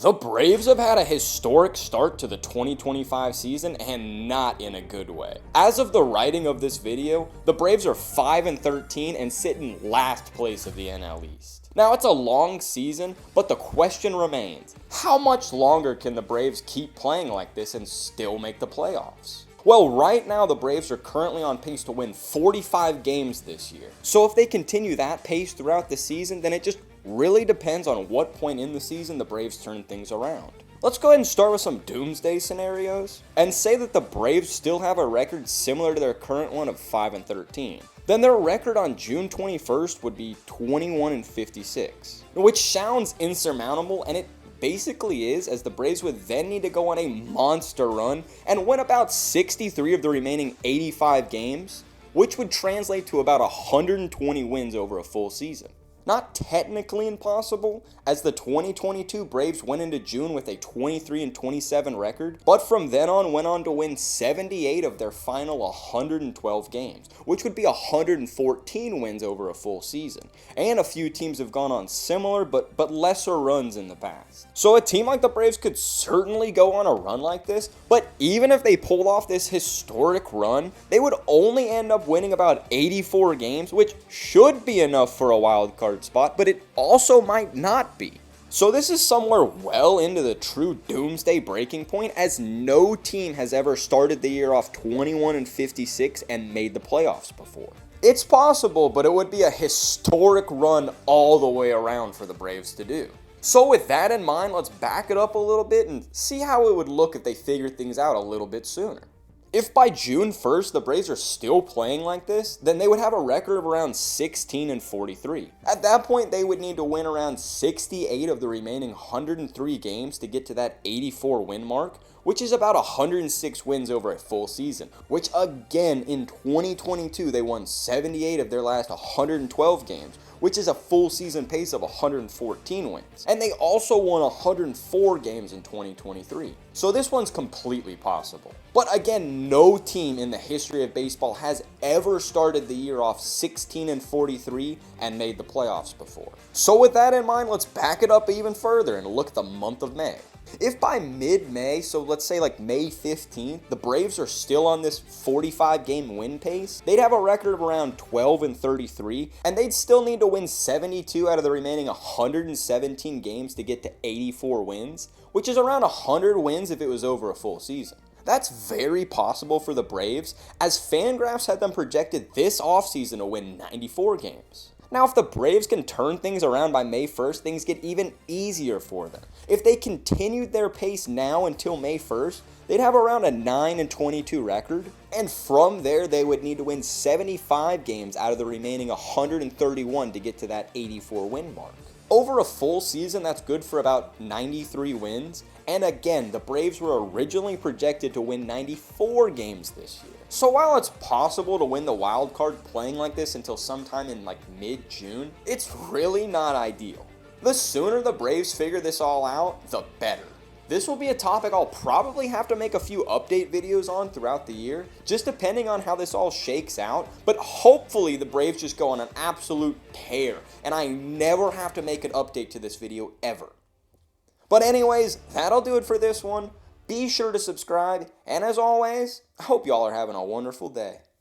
The Braves have had a historic start to the 2025 season and not in a good way. As of the writing of this video, the Braves are 5-13 and sit in last place of the NL East. Now, it's a long season, but the question remains, how much longer can the Braves keep playing like this and still make the playoffs? Well, right now the Braves are currently on pace to win 45 games this year. So if they continue that pace throughout the season, then it just really depends on what point in the season the Braves turn things around. Let's go ahead and start with some doomsday scenarios and say that the Braves still have a record similar to their current one of 5-13. Then their record on June 21st would be 21-56, which sounds insurmountable, and it basically is, as the Braves would then need to go on a monster run and win about 63 of the remaining 85 games, which would translate to about 120 wins over a full season. Not technically impossible, as the 2022 Braves went into June with a 23-27 record, but from then on went on to win 78 of their final 112 games, which would be 114 wins over a full season. And a few teams have gone on similar but lesser runs in the past. So a team like the Braves could certainly go on a run like this, but even if they pulled off this historic run, they would only end up winning about 84 games, which should be enough for a wild card spot, but it also might not be. So this is somewhere well into the true doomsday breaking point, as no team has ever started the year off 21-56 and made the playoffs before. It's possible, but it would be a historic run all the way around for the Braves to do. So with that in mind, let's back it up a little bit and see how it would look if they figured things out a little bit sooner. If by June 1st the Braves are still playing like this, then they would have a record of around 16-43. At that point, they would need to win around 68 of the remaining 103 games to get to that 84 win mark, which is about 106 wins over a full season, which again in 2022 they won 78 of their last 112 games, which is a full season pace of 114 wins. And they also won 104 games in 2023. So this one's completely possible. But again, no team in the history of baseball has ever started the year off 16-43 and made the playoffs before. So with that in mind, let's back it up even further and look at the month of May. If by mid-May, so let's say like May 15th, the Braves are still on this 45-game win pace, they'd have a record of around 12-33, and they'd still need to win 72 out of the remaining 117 games to get to 84 wins, which is around 100 wins if it was over a full season. That's very possible for the Braves, as Fangraphs had them projected this offseason to win 94 games. Now, if the Braves can turn things around by May 1st, things get even easier for them. If they continued their pace now until May 1st, they'd have around a 9-22 record, and from there they would need to win 75 games out of the remaining 131 to get to that 84 win mark. Over a full season, that's good for about 93 wins, and again, the Braves were originally projected to win 94 games this year. So while it's possible to win the wild card playing like this until sometime in like mid-June, it's really not ideal. The sooner the Braves figure this all out, the better. This will be a topic I'll probably have to make a few update videos on throughout the year, just depending on how this all shakes out, but hopefully the Braves just go on an absolute tear, and I never have to make an update to this video ever. But anyways, that'll do it for this one. Be sure to subscribe, and as always, I hope y'all are having a wonderful day.